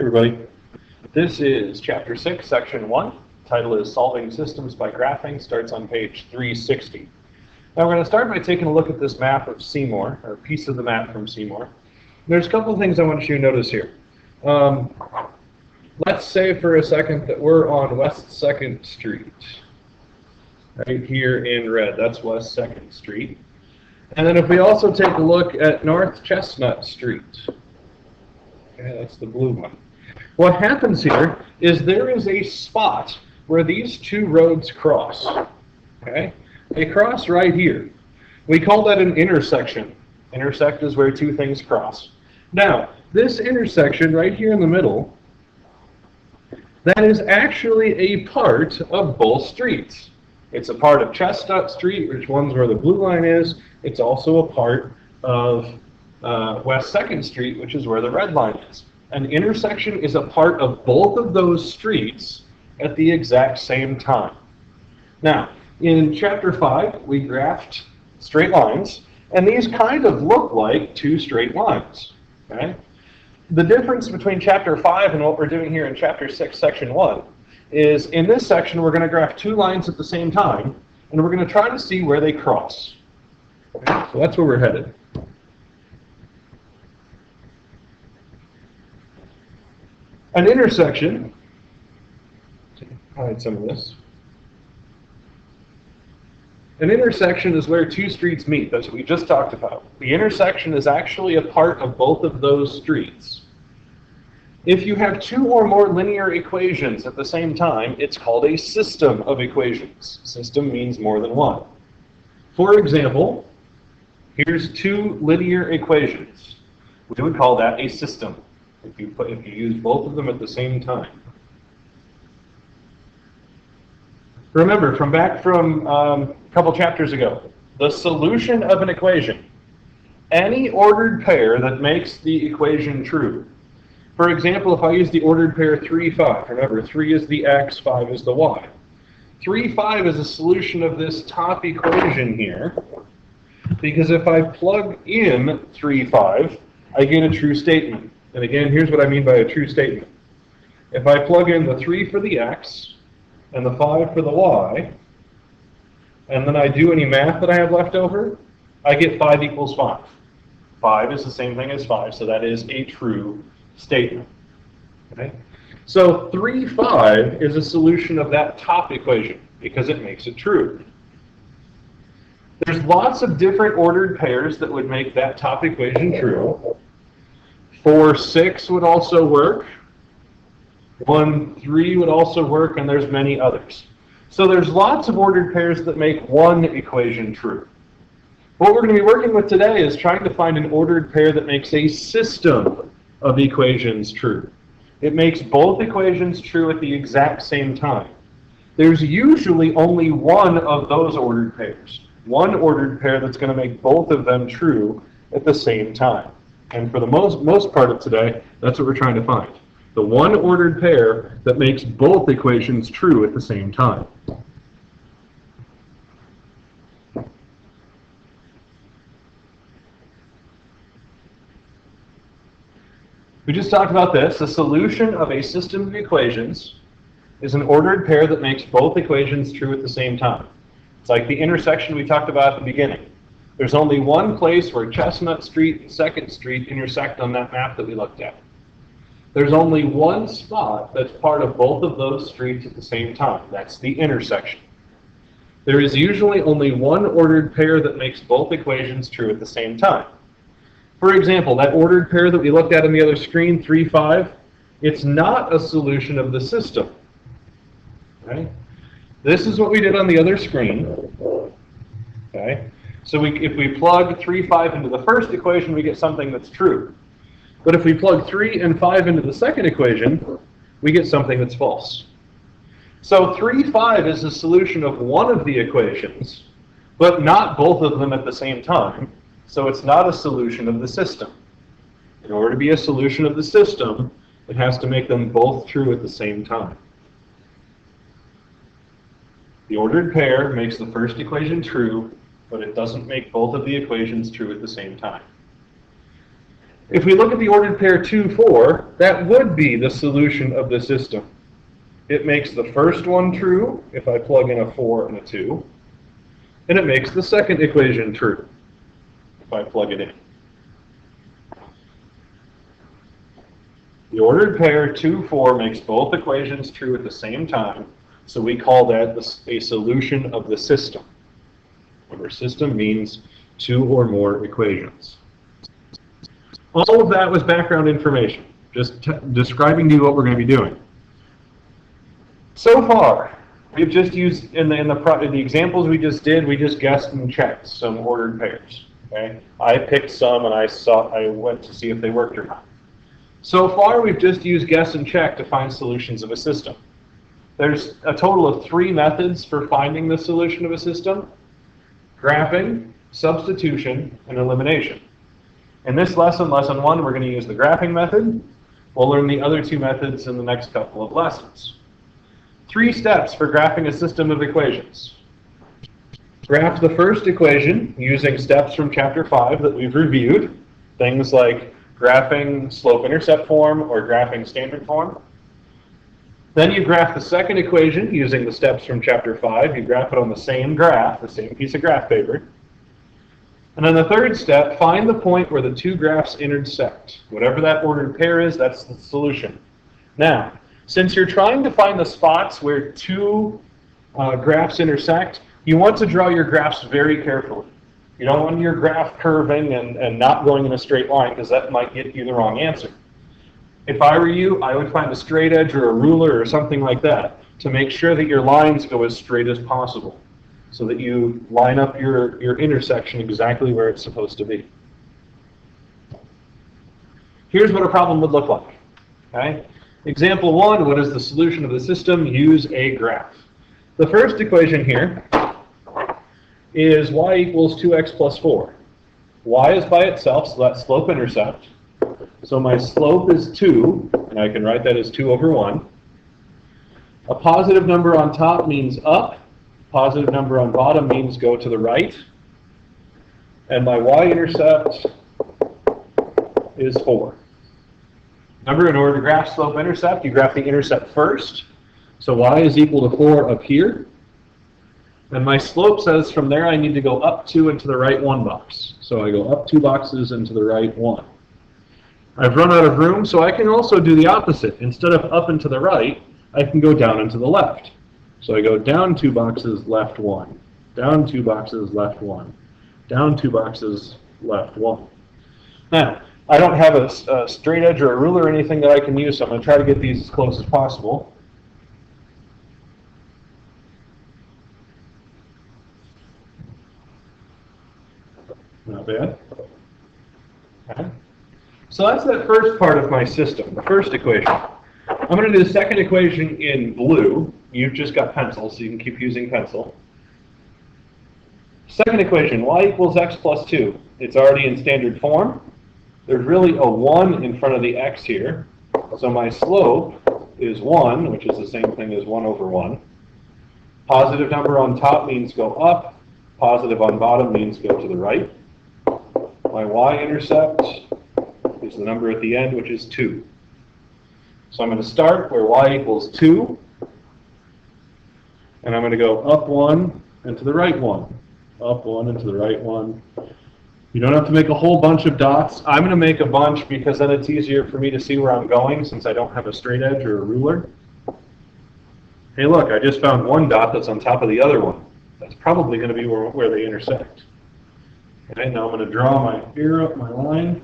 everybody. This is Chapter 6, Section 1. Title is Solving Systems by Graphing. Starts on page 360. Now we're going to start by taking a look at this map of Seymour, or a piece of the map from Seymour. There's a couple of things I want you to notice here. Let's say for a second that we're on West 2nd Street. Right here in red, that's West 2nd Street. And then if we also take a look at North Chestnut Street. Okay, that's the blue one. What happens here is there is a spot where these two roads cross. Okay? They cross right here. We call that an intersection. Intersect is where two things cross. Now, this intersection right here in the middle, that is actually a part of both streets. It's a part of Chestnut Street, which one's where the blue line is. It's also a part of West 2nd Street, which is where the red line is. An intersection is a part of both of those streets at the exact same time. Now, in Chapter 5, we graphed straight lines, and these kind of look like two straight lines. Okay? The difference between Chapter 5 and what we're doing here in Chapter 6, Section 1, is in this section we're going to graph two lines at the same time, and we're going to try to see where they cross. Okay? So that's where we're headed. An intersection, hide some of this. An intersection is where two streets meet. That's what we just talked about. The intersection is actually a part of both of those streets. If you have two or more linear equations at the same time, it's called a system of equations. System means more than one. For example, here's two linear equations. We would call that a system if you use both of them at the same time. Remember, back from a couple chapters ago, the solution of an equation, any ordered pair that makes the equation true. For example, if I use the ordered pair 3, 5, remember 3 is the x, 5 is the y. 3, 5 is a solution of this top equation here, because if I plug in 3, 5, I get a true statement. And again, here's what I mean by a true statement. If I plug in the 3 for the x, and the 5 for the y, and then I do any math that I have left over, I get 5 equals 5. 5 is the same thing as 5, so that is a true statement. Okay? So 3, 5 is a solution of that top equation because it makes it true. There's lots of different ordered pairs that would make that top equation true. 4, 6 would also work. 1, 3 would also work, and there's many others. So there's lots of ordered pairs that make one equation true. What we're going to be working with today is trying to find an ordered pair that makes a system of equations true. It makes both equations true at the exact same time. There's usually only one of those ordered pairs. One ordered pair that's going to make both of them true at the same time. And for the most part of today, that's what we're trying to find. The one ordered pair that makes both equations true at the same time. We just talked about this. The solution of a system of equations is an ordered pair that makes both equations true at the same time. It's like the intersection we talked about at the beginning. There's only one place where Chestnut Street and 2nd Street intersect on that map that we looked at. There's only one spot that's part of both of those streets at the same time. That's the intersection. There is usually only one ordered pair that makes both equations true at the same time. For example, that ordered pair that we looked at on the other screen, 3, 5, it's not a solution of the system. Okay? This is what we did on the other screen. Okay? So if we plug 3, 5 into the first equation, we get something that's true. But if we plug 3 and 5 into the second equation, we get something that's false. So 3, 5 is a solution of one of the equations, but not both of them at the same time. So it's not a solution of the system. In order to be a solution of the system, it has to make them both true at the same time. The ordered pair makes the first equation true, but it doesn't make both of the equations true at the same time. If we look at the ordered pair 2, 4, that would be the solution of the system. It makes the first one true if I plug in a 4 and a 2, and it makes the second equation true if I plug it in. The ordered pair 2, 4 makes both equations true at the same time, so we call that a solution of the system. Remember, system means two or more equations. All of that was background information, just describing to you what we're going to be doing. So far, we've just used, in the examples we just did, we just guessed and checked some ordered pairs. Okay? I picked some and I went to see if they worked or not. So far, we've just used guess and check to find solutions of a system. There's a total of 3 methods for finding the solution of a system: graphing, substitution, and elimination. In this lesson, lesson 1, we're going to use the graphing method. We'll learn the other 2 methods in the next couple of lessons. 3 steps for graphing a system of equations. Graph the first equation using steps from chapter 5 that we've reviewed, things like graphing slope-intercept form or graphing standard form. Then you graph the second equation using the steps from chapter 5. You graph it on the same graph, the same piece of graph paper. And then the third step, find the point where the 2 graphs intersect. Whatever that ordered pair is, that's the solution. Now, since you're trying to find the spots where 2 graphs intersect, you want to draw your graphs very carefully. You don't want your graph curving and not going in a straight line, because that might get you the wrong answer. If I were you, I would find a straight edge or a ruler or something like that to make sure that your lines go as straight as possible, so that you line up your intersection exactly where it's supposed to be. Here's what a problem would look like. Okay? Example 1, what is the solution of the system? Use a graph. The first equation here is y equals 2x plus 4. Y is by itself, so that's slope-intercept. So my slope is 2, and I can write that as 2 over 1. A positive number on top means up. Positive number on bottom means go to the right. And my y-intercept is 4. Remember, in order to graph slope-intercept, you graph the intercept first. So y is equal to 4 up here. And my slope says from there I need to go up 2 and to the right 1 box. So I go up 2 boxes and to the right 1. I've run out of room, so I can also do the opposite. Instead of up and to the right, I can go down and to the left. So I go down 2 boxes, left 1. Down 2 boxes, left 1. Down 2 boxes, left 1. Now, I don't have a straight edge or a ruler or anything that I can use, so I'm going to try to get these as close as possible. Not bad. Okay. So that's that first part of my system, the first equation. I'm going to do the second equation in blue. You've just got pencil, so you can keep using pencil. Second equation, y equals x plus 2. It's already in standard form. There's really a 1 in front of the x here. So my slope is 1, which is the same thing as 1 over 1. Positive number on top means go up. Positive on bottom means go to the right. My y-intercept is the number at the end, which is 2. So I'm going to start where y equals 2. And I'm going to go up 1 and to the right 1. Up 1 and to the right 1. You don't have to make a whole bunch of dots. I'm going to make a bunch because then it's easier for me to see where I'm going since I don't have a straight edge or a ruler. Hey look, I just found 1 dot that's on top of the other one. That's probably going to be where they intersect. Okay, now I'm going to draw my arrow up my line.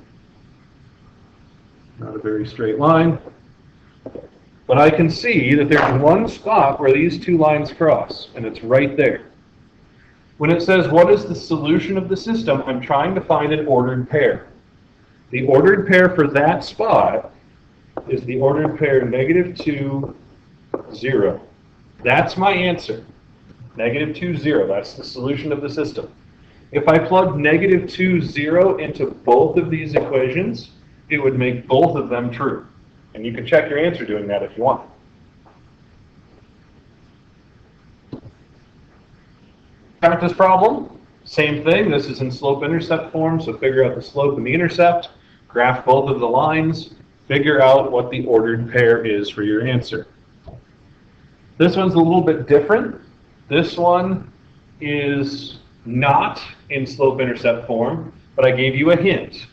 Not a very straight line. But I can see that there's 1 spot where these 2 lines cross, and it's right there. When it says, what is the solution of the system, I'm trying to find an ordered pair. The ordered pair for that spot is the ordered pair -2, 0. That's my answer. -2, 0. That's the solution of the system. If I plug -2, 0 into both of these equations, it would make both of them true. And you can check your answer doing that if you want. Practice problem, same thing. This is in slope-intercept form, so figure out the slope and the intercept. Graph both of the lines, figure out what the ordered pair is for your answer. This one's a little bit different. This one is not in slope-intercept form, but I gave you a hint.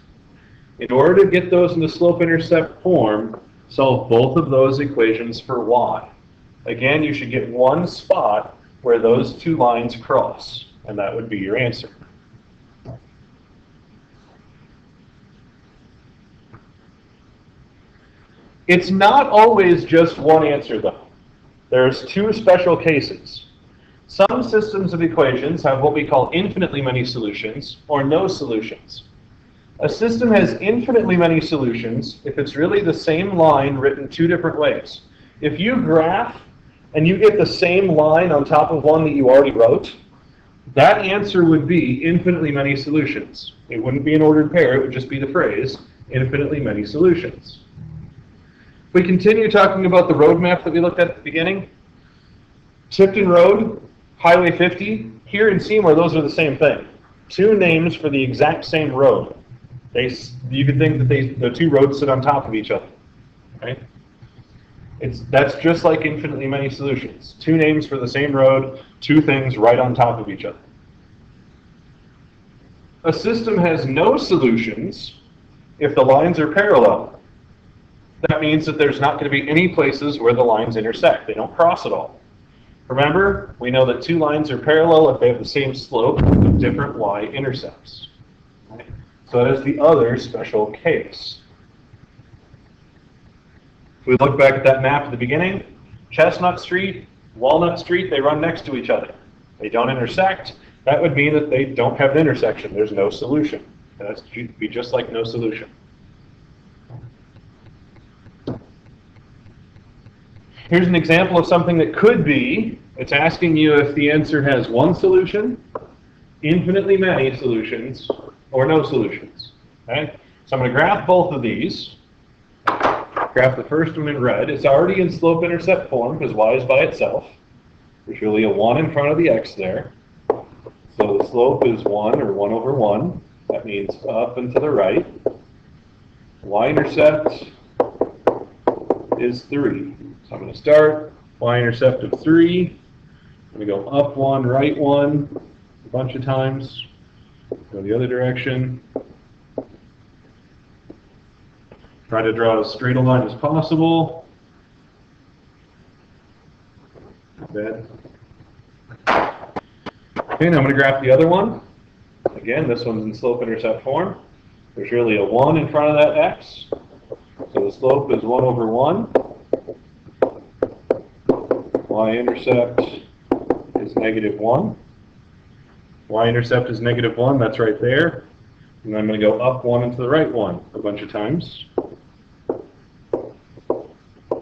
In order to get those in the slope-intercept form, solve both of those equations for y. Again, you should get one spot where those two lines cross, and that would be your answer. It's not always just one answer, though. There's two special cases. Some systems of equations have what we call infinitely many solutions, or no solutions. A system has infinitely many solutions if it's really the same line written two different ways. If you graph and you get the same line on top of one that you already wrote, that answer would be infinitely many solutions. It wouldn't be an ordered pair, it would just be the phrase, infinitely many solutions. If we continue talking about the road map that we looked at the beginning, Tipton Road, Highway 50, here in Seymour, those are the same thing. Two names for the exact same road. You could think that the two roads sit on top of each other, right? That's just like infinitely many solutions. Two names for the same road, two things right on top of each other. A system has no solutions if the lines are parallel. That means that there's not going to be any places where the lines intersect. They don't cross at all. Remember, we know that two lines are parallel if they have the same slope with different y-intercepts. Right? So that is the other special case. If we look back at that map at the beginning, Chestnut Street, Walnut Street, they run next to each other. They don't intersect. That would mean that they don't have an intersection. There's no solution. That would be just like no solution. Here's an example of something that could be. It's asking you if the answer has one solution, infinitely many solutions, or no solutions. Okay? So I'm going to graph both of these. Graph the first one in red. It's already in slope-intercept form because y is by itself. There's really a 1 in front of the x there. So the slope is 1 or 1 over 1. That means up and to the right. Y-intercept is 3. So I'm going to start y-intercept of 3. I'm going to go up 1, right 1 a bunch of times. Go the other direction. Try to draw as straight a line as possible. Not bad. Okay, now I'm going to graph the other one. Again, this one's in slope-intercept form. There's really a 1 in front of that x. So the slope is 1 over 1. Y-intercept is -1. Y-intercept is -1, that's right there. And I'm going to go up 1 and to the right 1 a bunch of times.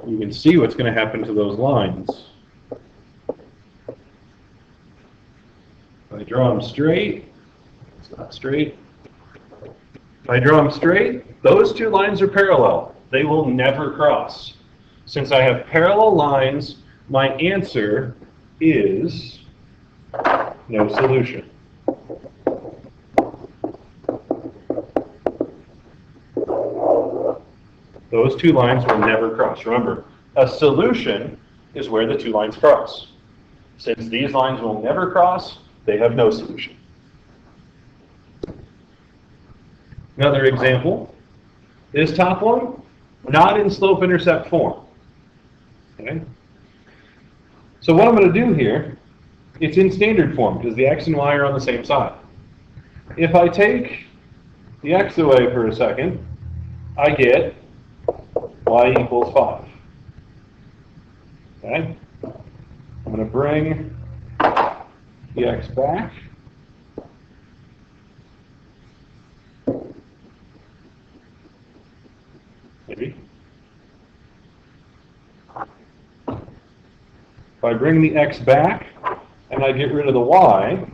You can see what's going to happen to those lines. If I draw them straight, it's not straight. If I draw them straight, those two lines are parallel. They will never cross. Since I have parallel lines, my answer is no solution. Those two lines will never cross. Remember, a solution is where the two lines cross. Since these lines will never cross, they have no solution. Another example, this top one, not in slope-intercept form. Okay? So what I'm going to do here, it's in standard form because the x and y are on the same side. If I take the x away for a second, I get y equals 5. Okay? I'm going to bring the x back. Maybe. If I bring the x back and I get rid of the y,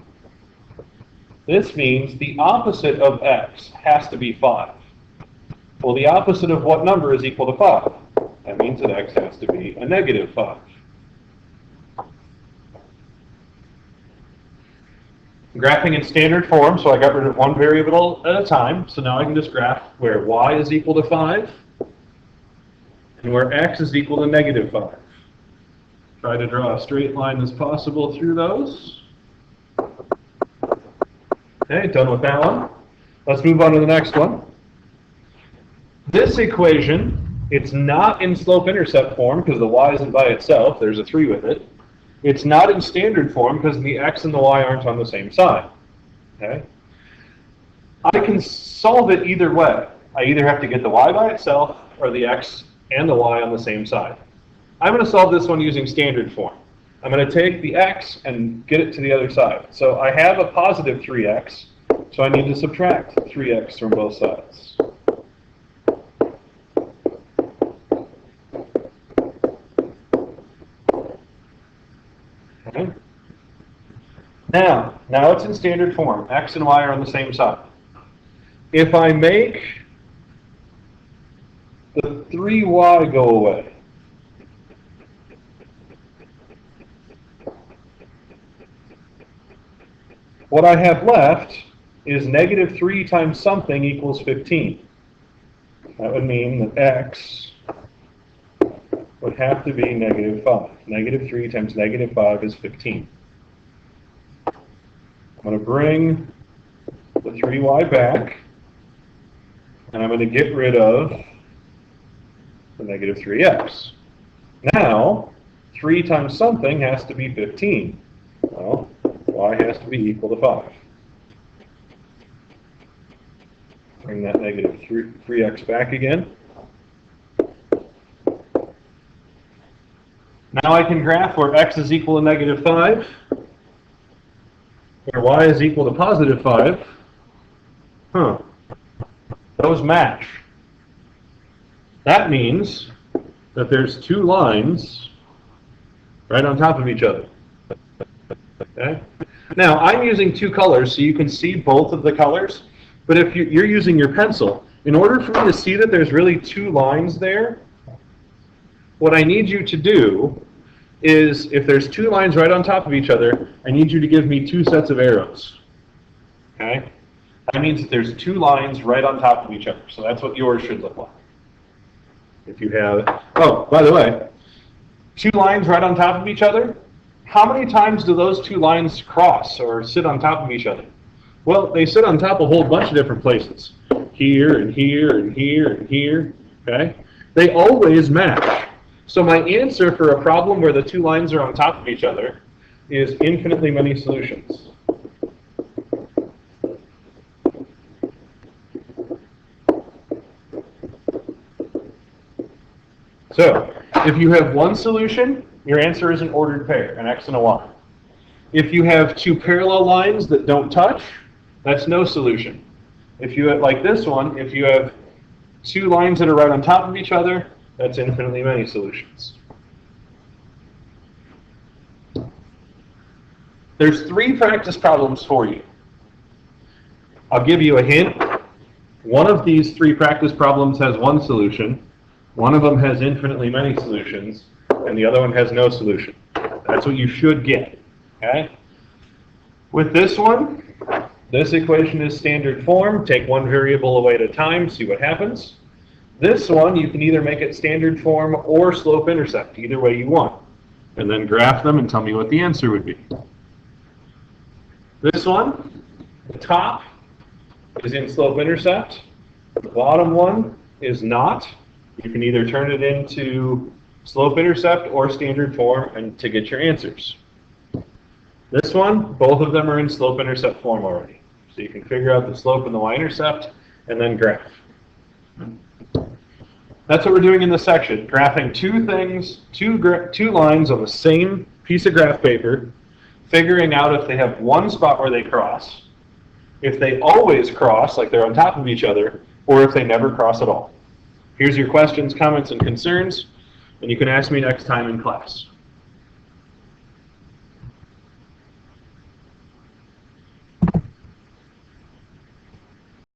this means the opposite of x has to be 5. Well, the opposite of what number is equal to 5? That means that x has to be a -5. Graphing in standard form, so I got rid of one variable at a time. So now I can just graph where y is equal to 5 and where x is equal to negative 5. Try to draw a straight line as possible through those. Okay, done with that one. Let's move on to the next one. This equation, it's not in slope-intercept form because the y isn't by itself. There's a 3 with it. It's not in standard form because the x and the y aren't on the same side. Okay? I can solve it either way. I either have to get the y by itself or the x and the y on the same side. I'm going to solve this one using standard form. I'm going to take the x and get it to the other side. So I have a positive 3x, so I need to subtract 3x from both sides. Okay. Now it's in standard form. X and y are on the same side. If I make the 3y go away, what I have left is negative 3 times something equals 15. That would mean that x would have to be negative 5. Negative 3 times negative 5 is 15. I'm going to bring the 3y back, and I'm going to get rid of the negative 3x. Now, 3 times something has to be 15. Well, y has to be equal to 5. Bring that negative 3x back again. Now I can graph where x is equal to negative 5, where y is equal to positive 5. Those match. That means that there's two lines right on top of each other. Okay? Now, I'm using two colors so you can see both of the colors, but if you're using your pencil, in order for me to see that there's really two lines there, what I need you to do is, if there's two lines right on top of each other, I need you to give me two sets of arrows. Okay? That means that there's two lines right on top of each other, so that's what yours should look like. If you have, oh, by the way, two lines right on top of each other, how many times do those two lines cross or sit on top of each other? Well, they sit on top of a whole bunch of different places. Here and here and here and here, okay? They always match. So my answer for a problem where the two lines are on top of each other is infinitely many solutions. So, if you have one solution, your answer is an ordered pair, an x and a y. If you have two parallel lines that don't touch, that's no solution. If you have, like this one, if you have two lines that are right on top of each other, that's infinitely many solutions. There's three practice problems for you. I'll give you a hint. One of these three practice problems has one solution. One of them has infinitely many solutions, and the other one has no solution. That's what you should get. Okay? With this one, this equation is standard form. Take one variable away at a time, see what happens. This one, you can either make it standard form or slope-intercept, either way you want. And then graph them and tell me what the answer would be. This one, the top is in slope-intercept. The bottom one is not. You can either turn it into slope-intercept or standard form and to get your answers. This one, both of them are in slope-intercept form already. So you can figure out the slope and the y-intercept and then graph. That's what we're doing in this section, graphing two things, two lines on the same piece of graph paper, figuring out if they have one spot where they cross, if they always cross, like they're on top of each other, or if they never cross at all. Here's your questions, comments, and concerns, and you can ask me next time in class.